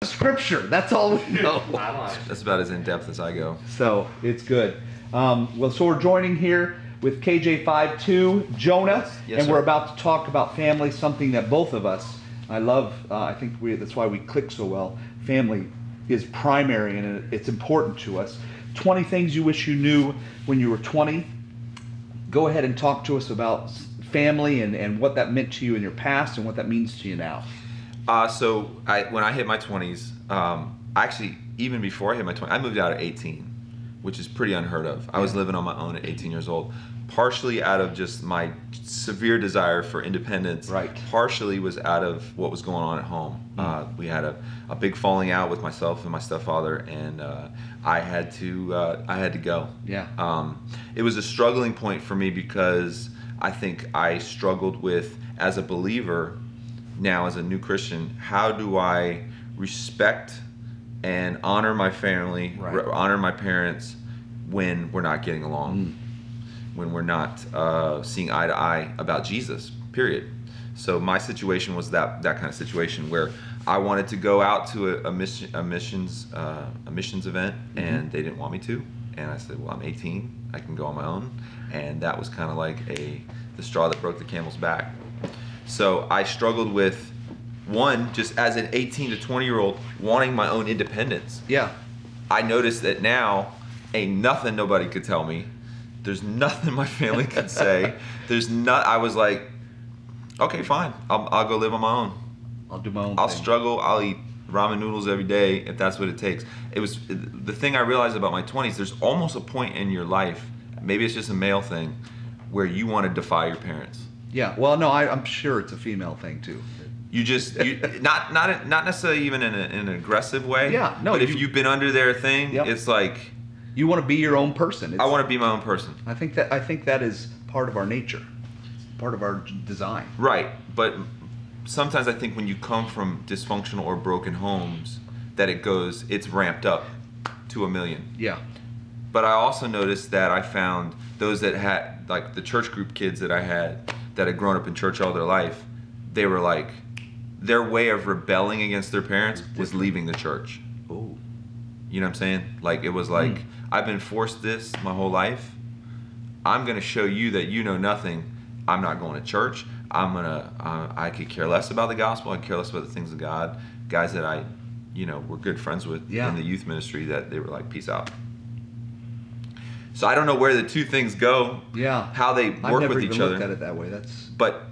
Scripture. That's all we know. That's about as in depth as I go. So it's good. Well, so we're joining here with KJ52, Jonah, Yes, and sir. we're about to talk about family, something that both of us, I love. I think that's why we click so well. Family is primary and it's important to us. 20 things you wish you knew when you were 20. Go ahead and talk to us about family and what that meant to you in your past and what that means to you now. So when I hit my 20s, actually, even before I hit my 20s, I moved out at 18, which is pretty unheard of. I was living on my own at 18 years old, partially out of just my severe desire for independence. Right. Partially was out of what was going on at home. We had a big falling out with myself and my stepfather, and I had to go. Yeah. It was a struggling point for me because I think I struggled with, as a believer, now as a new Christian, how do I respect and honor my family, Right. honor my parents when we're not getting along, when we're not seeing eye to eye about Jesus, period. So my situation was that kind of situation where I wanted to go out to a missions event, and they didn't want me to, and I said, well, I'm 18, I can go on my own, and that was kind of like the straw that broke the camel's back. So I struggled with, one, just as an 18 to 20-year-old, wanting my own independence. Yeah. I noticed that now, ain't nothing nobody could tell me. There's nothing my family could say. I was like, okay, fine. I'll go live on my own. I'll do my own I'll thing. struggle. I'll eat ramen noodles every day if that's what it takes. It was the thing I realized about my 20s. There's almost a point in your life, maybe it's just a male thing, where you want to defy your parents. Yeah. Well, no, I'm sure it's a female thing too. You not necessarily even in an aggressive way. Yeah, no, But if you've been under their thing, Yep. it's like, You want to be your own person. I want to be my own person. I think that is part of our nature, part of our design. Right, but sometimes I think when you come from dysfunctional or broken homes, that it's ramped up to 1,000,000. Yeah. But I also noticed that I found those that had, like the church group kids that I had, that had grown up in church all their life, they were like, their way of rebelling against their parents was leaving the church. Oh. You know what I'm saying? Like, it was like, I've been forced this my whole life. I'm going to show you that you know nothing. I'm not going to church. I could care less about the gospel. I care less about the things of God. Guys that I, were good friends with in the youth ministry, that they were like, peace out. So I don't know where the two things go. Yeah. How they work with each other. I've never even looked at it that way. But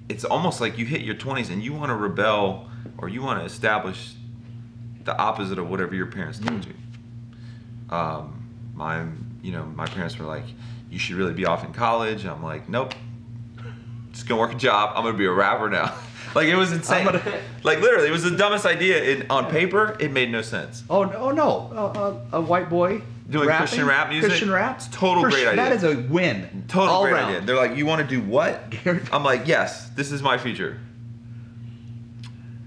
it's almost like you hit your 20s and you want to rebel, or you want to establish the opposite of whatever your parents told you. My parents were like, you should really be off in college. I'm like, nope, just gonna work a job. I'm gonna be a rapper now. Like, it was insane. Like, literally, it was the dumbest idea. On paper, it made no sense. Oh no, a white boy doing rapping? Christian rap music. Christian rap. It's a total great idea. That is a win. Total all great around. idea. They're like, you want to do what? Guaranteed. I'm like, yes, this is my future.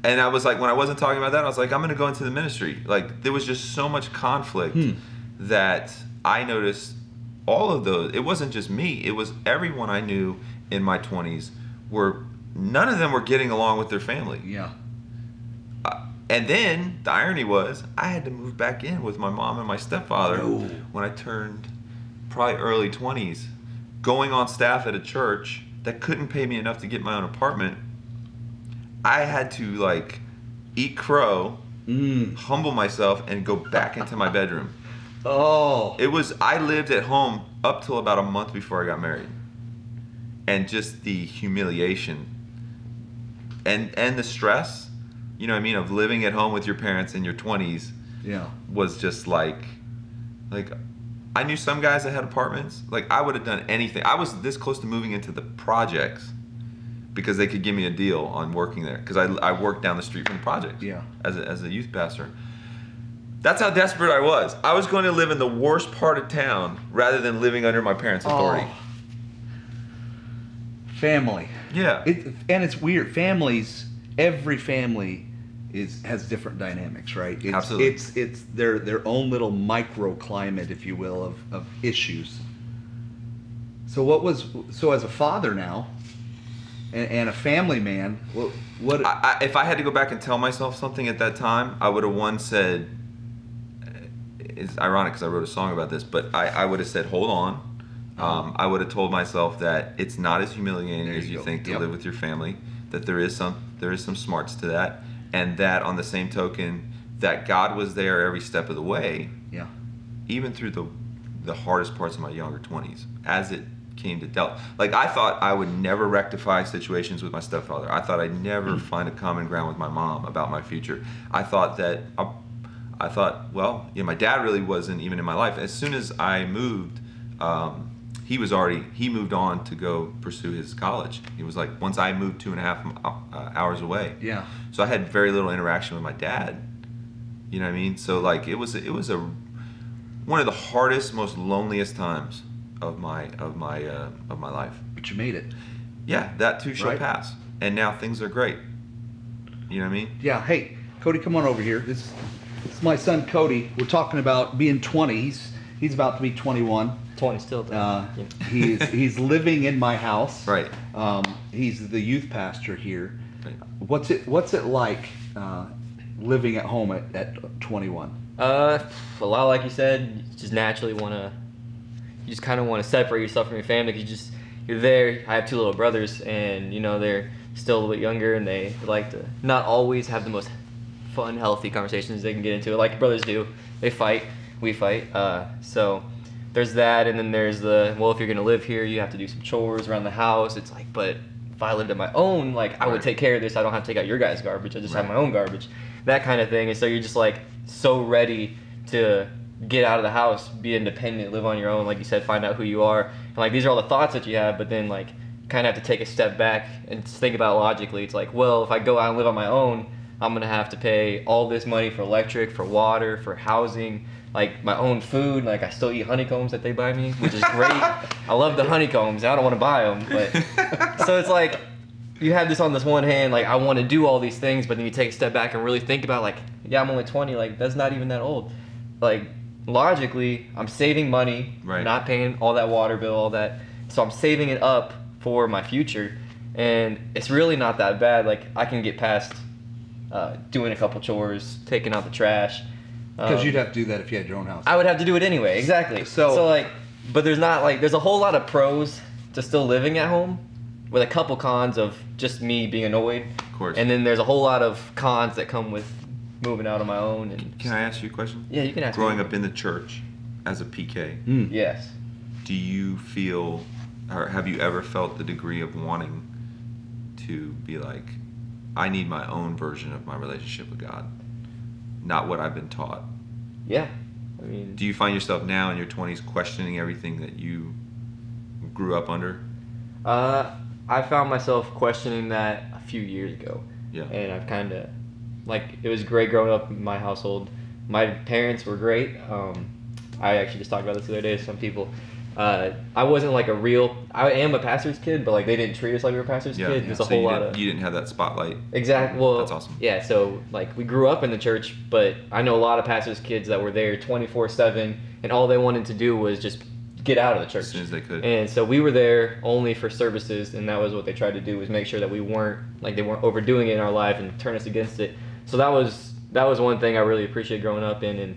And I was like, when I wasn't talking about that, I was like, I'm going to go into the ministry. Like, there was just so much conflict that I noticed all of those. It wasn't just me. It was everyone I knew in my 20s none of them were getting along with their family. Yeah. And then the irony was, I had to move back in with my mom and my stepfather when I turned probably early 20s, going on staff at a church that couldn't pay me enough to get my own apartment. I had to, like, eat crow, humble myself, and go back into my bedroom. Oh. I lived at home up till about a month before I got married. And just the humiliation and the stress, you know what I mean, of living at home with your parents in your 20s, was just like I knew some guys that had apartments. Like, I would have done anything. I was this close to moving into the projects because they could give me a deal on working there, because I worked down the street from the projects as a youth pastor. That's how desperate I was. I was going to live in the worst part of town rather than living under my parents' authority. Oh. Family. Yeah. And it's weird. Families, every family has different dynamics, right? Absolutely. It's their own little microclimate, if you will, of issues. So as a father now, and a family man. What If I had to go back and tell myself something at that time, I would have once said, it's ironic because I wrote a song about this, but I would have said, hold on. I would have told myself that it's not as humiliating as you think to live with your family, that there is some smarts to that, and that on the same token, that God was there every step of the way, even through the hardest parts of my younger 20s, as it came to dealt. Like, I thought I would never rectify situations with my stepfather. I thought I'd never find a common ground with my mom about my future. I thought, well, my dad really wasn't even in my life. As soon as I moved, he moved on to go pursue his college. He was like, once I moved 2.5 hours away. Yeah. So I had very little interaction with my dad. You know what I mean? So like, it was one of the hardest, most loneliest times of my life. But you made it. Yeah, that too shall pass. And now things are great. You know what I mean? Yeah. Hey, Cody, come on over here. This is my son Cody. We're talking about being 20. He's about to be 21. 20 still. He's living in my house. Right. He's the youth pastor here. Right. What's it like living at home at 21? A lot like you said, you just naturally you just kind of want to separate yourself from your family because you're there. I have 2 little brothers, and they're still a little bit younger, and they like to not always have the most fun, healthy conversations they can get into, like brothers do. They fight, we fight. So there's that, and then there's if you're gonna live here, you have to do some chores around the house. It's like, but if I lived on my own, like I would take care of this. I don't have to take out your guys' garbage. I just have my own garbage, that kind of thing. And so you're just like so ready to get out of the house, be independent, live on your own, like you said, find out who you are. And like these are all the thoughts that you have, but then like kind of have to take a step back and think about it logically. It's like, well, if I go out and live on my own, I'm gonna have to pay all this money for electric, for water, for housing, like my own food. Like I still eat honeycombs that they buy me, which is great. I love the honeycombs. I don't want to buy them, but so it's like you have this on this one hand, like I want to do all these things, but then you take a step back and really think about like, yeah, I'm only 20, like that's not even that old. Like logically, I'm saving money, not paying all that water bill, all that. So I'm saving it up for my future, and it's really not that bad. Like I can get past doing a couple chores, taking out the trash. Because you'd have to do that if you had your own house. I would have to do it anyway, exactly. So like, but there's a whole lot of pros to still living at home, with a couple cons of just me being annoyed. Of course. And then there's a whole lot of cons that come with moving out on my own. And can I ask you a question? Yeah, you can ask. Growing up in the church as a PK. Yes. Do you feel, or have you ever felt the degree of wanting to be like, I need my own version of my relationship with God, not what I've been taught? Yeah. I mean, do you find yourself now in your 20s questioning everything that you grew up under? I found myself questioning that a few years ago. Yeah. And I've kind of, like, it was great growing up in my household. My parents were great. I actually just talked about this the other day to some people. I wasn't like I am a pastor's kid, but like they didn't treat us like we were a pastor's kid. There's a whole lot of... You didn't have that spotlight. Exactly. Well, that's awesome. Yeah, so like we grew up in the church, but I know a lot of pastor's kids that were there 24/7, and all they wanted to do was just get out of the church as soon as they could. And so we were there only for services, and that was what they tried to do, was make sure that they weren't overdoing it in our life and turn us against it. So that was one thing I really appreciated growing up in. And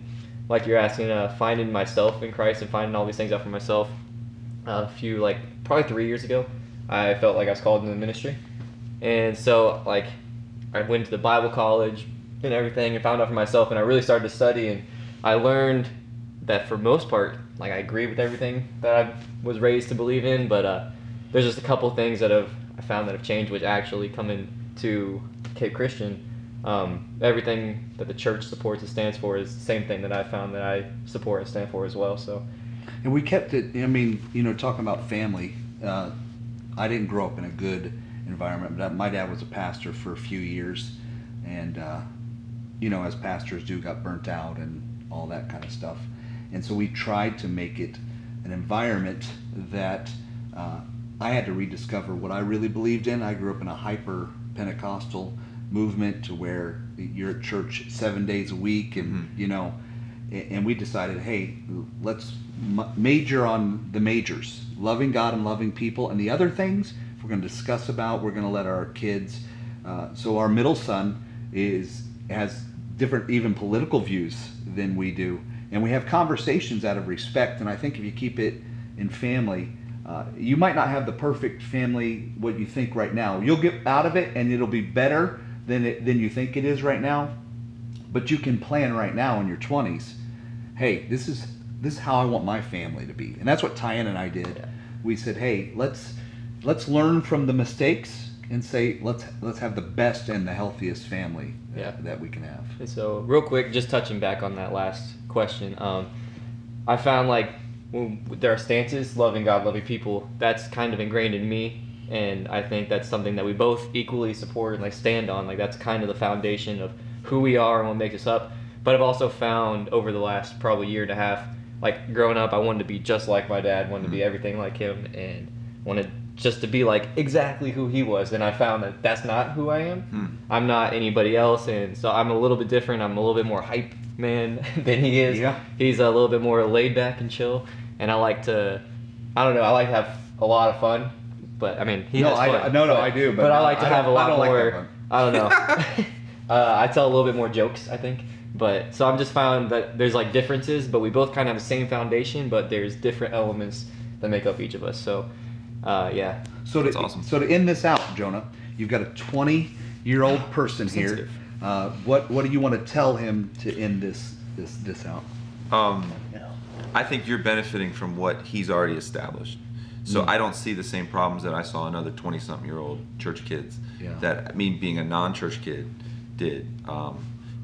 like you're asking, finding myself in Christ and finding all these things out for myself. Probably 3 years ago, I felt like I was called into the ministry. And so like I went to the Bible college and everything and found out for myself, and I really started to study, and I learned that for most part, like I agree with everything that I was raised to believe in, but there's just a couple things that I found that have changed, which actually come into Cape Christian. Everything that the church supports and stands for is the same thing that I found that I support and stand for as well. So, and we kept it. I mean, talking about family, I didn't grow up in a good environment, but my dad was a pastor for a few years, and as pastors do, got burnt out and all that kind of stuff. And so we tried to make it an environment that I had to rediscover what I really believed in. I grew up in a hyper Pentecostal movement to where you're at church 7 days a week, and and we decided, hey, let's major on the majors, loving God and loving people, and the other things if we're going to discuss about, we're going to let our kids. So our middle son has different, even political views than we do, and we have conversations out of respect. And I think if you keep it in family, you might not have the perfect family what you think right now. You'll get out of it, and it'll be better than you think it is right now. But you can plan right now in your 20s. Hey, this is how I want my family to be, and that's what Tyann and I did. Yeah. We said, hey, let's learn from the mistakes and say let's have the best and the healthiest family that we can have. And so, real quick, just touching back on that last question, I found like with our stances, loving God, loving people, that's kind of ingrained in me, and I think that's something that we both equally support and like stand on. Like that's kind of the foundation of who we are and what makes us up. But I've also found over the last probably year and a half, like growing up, I wanted to be just like my dad, wanted to be everything like him, and wanted just to be like exactly who he was. And I found that that's not who I am. I'm not anybody else, and so I'm a little bit different. I'm a little bit more hype man than he is. Yeah. He's a little bit more laid back and chill, and I like to have a lot of fun. But I mean, he has fun. I do. But I like to have a lot more. Like I don't know. I tell a little bit more jokes, I think. But so I'm just found that there's like differences, but we both kind of have the same foundation, but there's different elements that make up each of us. So, yeah. That's awesome. So to end this out, Jonah, you've got a 20-year-old person here. What do you want to tell him to end this out? I think you're benefiting from what he's already established. So I don't see the same problems that I saw in other 20-something-year-old church kids. Yeah. That, I mean, being a non-church kid did.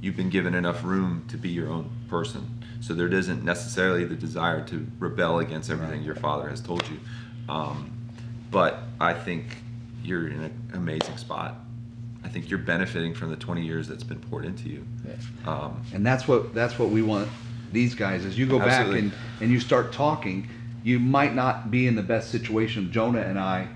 You've been given enough room to be your own person. So there isn't necessarily the desire to rebel against everything your father has told you. But I think you're in an amazing spot. I think you're benefiting from the 20 years that's been poured into you. Yeah. And that's what we want these guys. As you go Absolutely. back and you start talking, you might not be in the best situation. Jonah and I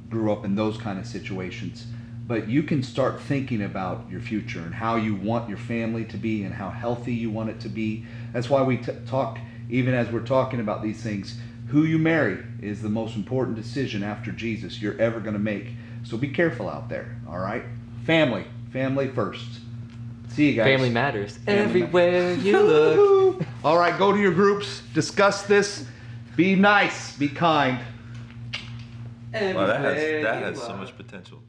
grew up in those kind of situations. But you can start thinking about your future and how you want your family to be and how healthy you want it to be. That's why we talk, even as we're talking about these things, who you marry is the most important decision after Jesus you're ever going to make. So be careful out there, all right? Family first. See you guys. Family matters. Family Everywhere you look. All right, go to your groups, discuss this, be nice, be kind. Wow, that has so much potential.